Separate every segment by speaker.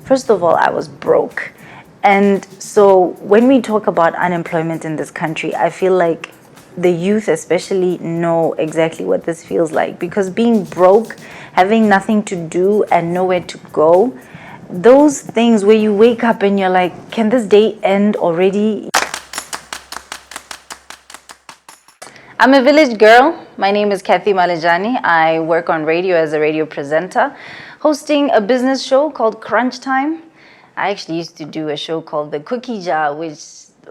Speaker 1: First of all, I was broke. And so when we talk about unemployment in this country, I feel like the youth especially know exactly what this feels like, because being broke, having nothing to do and nowhere to go, those things where you wake up and you're like, can this day end already? I'm a village girl. My name is Cathy Malejane. I work on radio as a radio presenter, hosting a business show called Crunch Time. I actually used to do a show called The Cookie Jar, which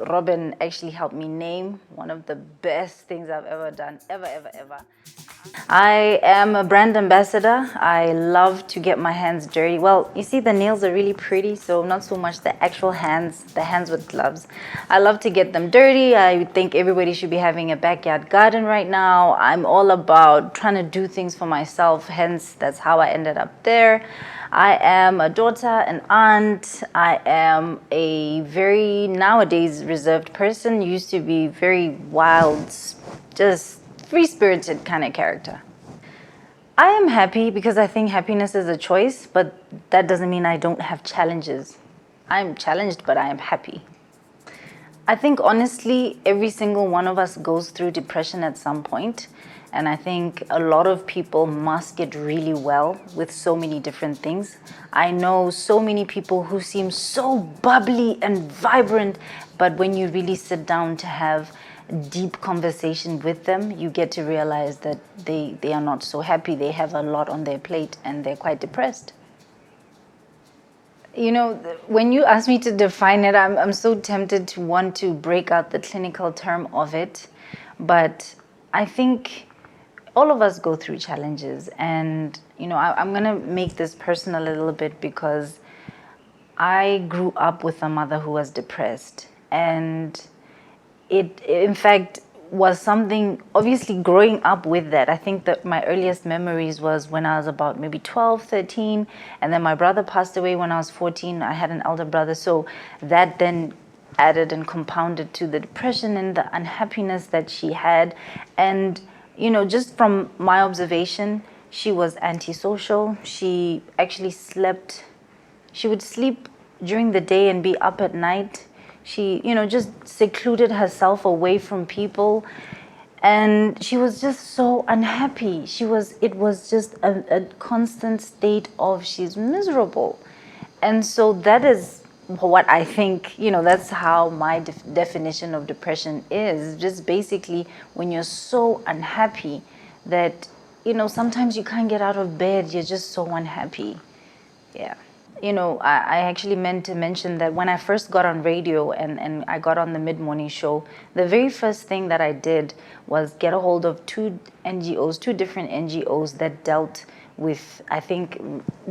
Speaker 1: Robin actually helped me name, one of the best things I've ever done, ever. I am a brand ambassador. I love to get my hands dirty. Well, you see, the nails are really pretty, so not so much the actual hands, the hands with gloves. I love to get them dirty. I think everybody should be having a backyard garden right now. I'm all about trying to do things for myself, hence that's how I ended up there. I am a daughter, an aunt. I am a very nowadays reserved person. Used to be very wild, just free-spirited kind of character. I am happy because I think happiness is a choice, but that doesn't mean I don't have challenges. I'm challenged, but I am happy. I think honestly, every single one of us goes through depression at some point. And I think a lot of people mask it really well with so many different things. I know so many people who seem so bubbly and vibrant, but when you really sit down to have deep conversation with them, you get to realize that they are not so happy. They have a lot on their plate and they're quite depressed. You know, when you ask me to define it, I'm so tempted to want to break out the clinical term of it. But I think all of us go through challenges. And, you know, I'm going to make this personal a little bit because I grew up with a mother who was depressed. And it, in fact, was something, obviously growing up with that. I think that my earliest memories was when I was about maybe 12, 13, and then my brother passed away when I was 14. I had an elder brother, so that then added and compounded to the depression and the unhappiness that she had. And, you know, just from my observation, she was antisocial. She actually she would sleep during the day and be up at night. She, you know, just secluded herself away from people. And she was just so unhappy. It was just a constant state of she's miserable. And so that is what I think, you know, that's how my definition of depression is. Just basically when you're so unhappy that, you know, sometimes you can't get out of bed, you're just so unhappy. Yeah. You know, I actually meant to mention that when I first got on radio and I got on the mid-morning show, the very first thing that I did was get a hold of two different NGOs that dealt with, I think,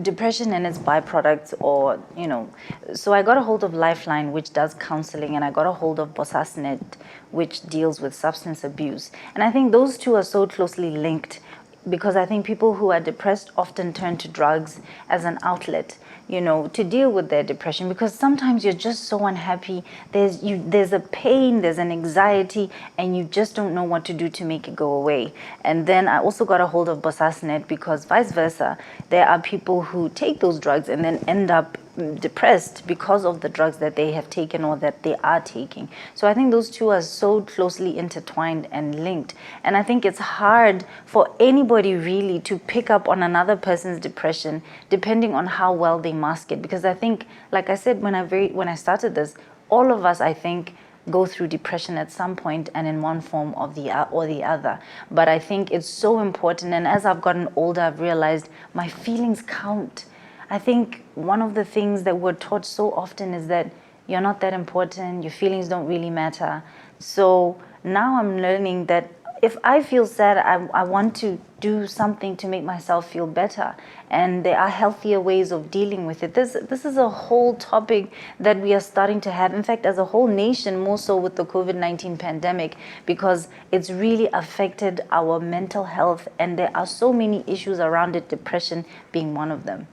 Speaker 1: depression and its byproducts, or, you know. So I got a hold of Lifeline, which does counseling, and I got a hold of Bosasnet, which deals with substance abuse. And I think those two are so closely linked, because I think people who are depressed often turn to drugs as an outlet, you know, to deal with their depression, because sometimes you're just so unhappy. There's a pain, there's an anxiety, and you just don't know what to do to make it go away. And then I also got a hold of Bosasnet because vice versa, there are people who take those drugs and then end up depressed because of the drugs that they have taken or that they are taking. So I think those two are so closely intertwined and linked. And I think it's hard for anybody really to pick up on another person's depression depending on how well they mask it. Because I think, like I said when I started this, all of us, I think, go through depression at some point and in one form or the other. But I think it's so important, and as I've gotten older, I've realized my feelings count. I think one of the things that we're taught so often is that you're not that important, your feelings don't really matter. So now I'm learning that if I feel sad, I want to do something to make myself feel better. And there are healthier ways of dealing with it. This is a whole topic that we are starting to have, in fact, as a whole nation, more so with the COVID-19 pandemic, because it's really affected our mental health. And there are so many issues around it, depression being one of them.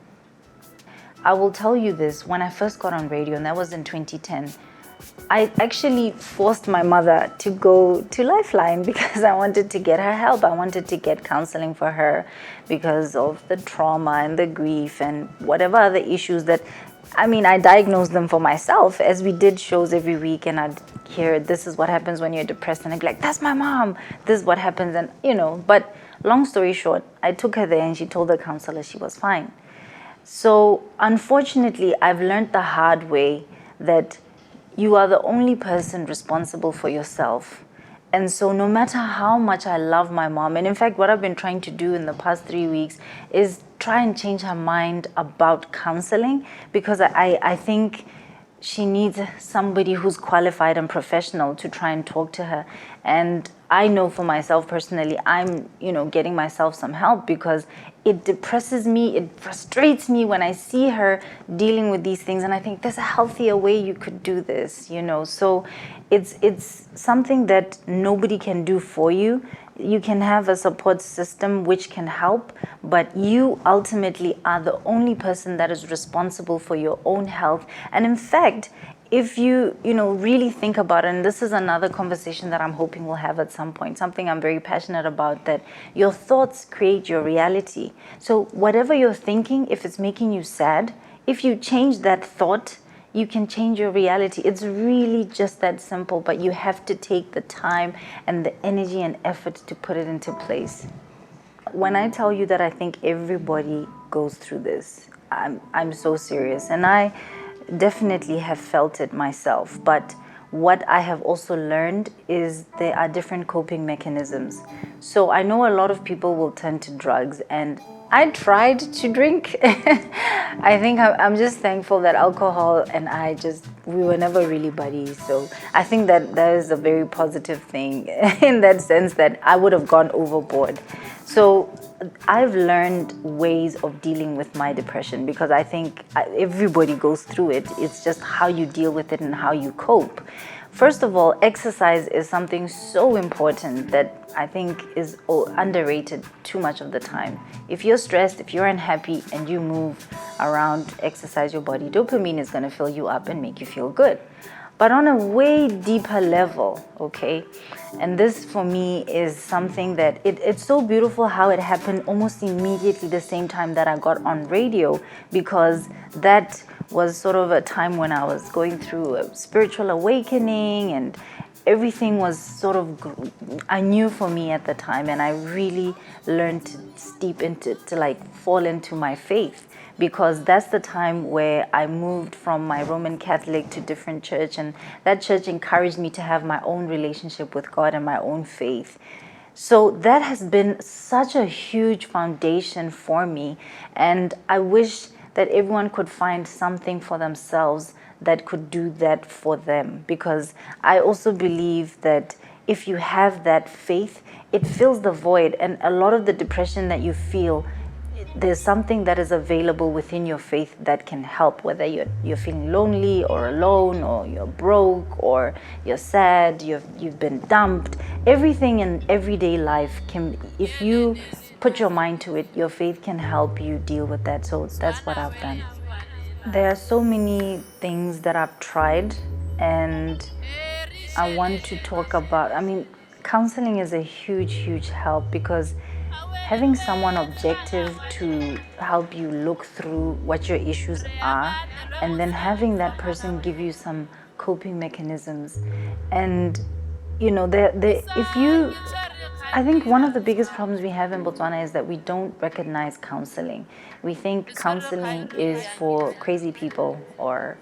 Speaker 1: I will tell you this, when I first got on radio, and that was in 2010, I actually forced my mother to go to Lifeline because I wanted to get her help. I wanted to get counseling for her because of the trauma and the grief and whatever other issues that, I diagnosed them for myself as we did shows every week, and I'd hear, this is what happens when you're depressed, and I'd be like, that's my mom, this is what happens, and but long story short, I took her there and she told the counselor she was fine. So unfortunately, I've learned the hard way that you are the only person responsible for yourself. And so no matter how much I love my mom, and in fact, what I've been trying to do in the past 3 weeks is try and change her mind about counseling, because I think she needs somebody who's qualified and professional to try and talk to her. And I know for myself personally, I'm, getting myself some help because it depresses me, it frustrates me when I see her dealing with these things, and I think there's a healthier way you could do this, So it's something that nobody can do for you. You can have a support system which can help, but you ultimately are the only person that is responsible for your own health. And in fact, if you really think about it, and this is another conversation that I'm hoping we'll have at some point, something I'm very passionate about, that your thoughts create your reality. So whatever you're thinking, if it's making you sad, if you change that thought, you can change your reality. It's really just that simple, but you have to take the time and the energy and effort to put it into place. When I tell you that I think everybody goes through this, I'm so serious, and I definitely have felt it myself. But what I have also learned is there are different coping mechanisms. So I know a lot of people will turn to drugs, and I tried to drink. I think I'm just thankful that alcohol and we were never really buddies. So I think that is a very positive thing in that sense, that I would have gone overboard. So I've learned ways of dealing with my depression, because I think everybody goes through it. It's just how you deal with it and how you cope. First of all, exercise is something so important that I think is underrated too much of the time. If you're stressed, if you're unhappy, and you move around, exercise your body, dopamine is going to fill you up and make you feel good. But on a way deeper level, okay? And this for me is something that it's so beautiful how it happened almost immediately the same time that I got on radio, because that was sort of a time when I was going through a spiritual awakening, and everything was sort of, I knew for me at the time, and I really learned to fall into my faith, because that's the time where I moved from my Roman Catholic to different church, and that church encouraged me to have my own relationship with God and my own faith. So that has been such a huge foundation for me, and I wish that everyone could find something for themselves that could do that for them, because I also believe that if you have that faith, it fills the void, and a lot of the depression that you feel, there's something that is available within your faith that can help, whether you're feeling lonely or alone, or you're broke, or you're sad, you've been dumped. Everything in everyday life can, if you put your mind to it, your faith can help you deal with that. So that's what I've done. There are so many things that I've tried, and I want to talk about, counseling is a huge help, because having someone objective to help you look through what your issues are, and then having that person give you some coping mechanisms. And I think one of the biggest problems we have in Botswana is that we don't recognize counseling. We think counseling is for crazy people, or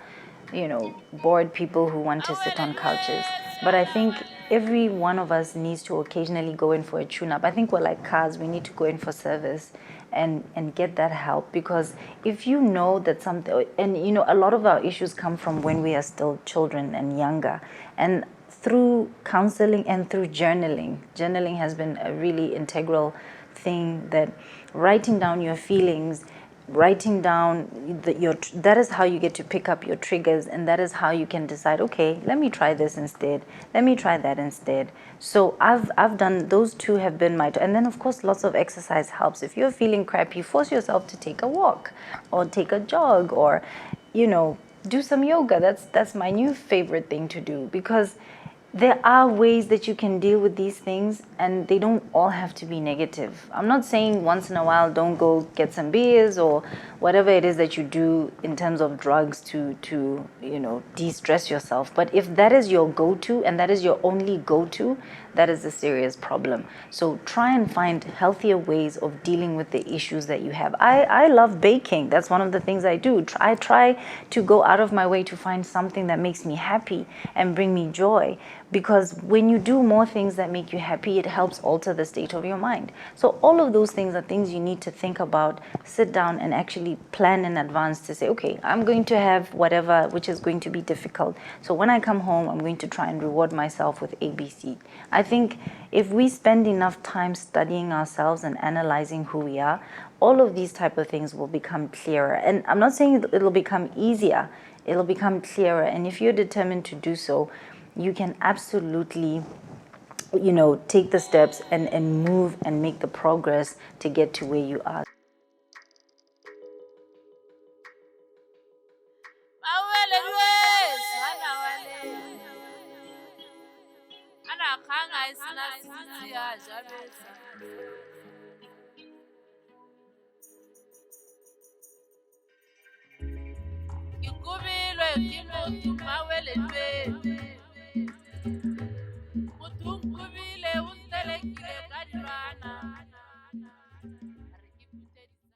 Speaker 1: bored people who want to sit on couches. But I think every one of us needs to occasionally go in for a tune-up. I think we're like cars. We need to go in for service and get that help, because if you know that something, and a lot of our issues come from when we are still children and younger, and through counseling and through journaling has been a really integral thing, that writing down your feelings, writing down that is how you get to pick up your triggers, and that is how you can decide, okay, let me try this instead, let me try that instead. So I've done those two, have been and then of course lots of exercise helps. If you're feeling crappy, force yourself to take a walk or take a jog, or do some yoga. That's my new favorite thing to do, because there are ways that you can deal with these things, and they don't all have to be negative. I'm not saying once in a while don't go get some beers or whatever it is that you do in terms of drugs to de-stress yourself. But if that is your go-to and that is your only go-to, that is a serious problem. So try and find healthier ways of dealing with the issues that you have. I love baking. That's one of the things I do. I try to go out of my way to find something that makes me happy and bring me joy, because when you do more things that make you happy, it helps alter the state of your mind. So all of those things are things you need to think about, sit down and actually plan in advance to say, okay, I'm going to have whatever, which is going to be difficult. So when I come home, I'm going to try and reward myself with ABC. I think if we spend enough time studying ourselves and analyzing who we are, all of these type of things will become clearer. And I'm not saying it'll become easier, it'll become clearer. And if you're determined to do so, you can absolutely take the steps and move and make the progress to get to where you are.
Speaker 2: Ikubilwe kimotu mawele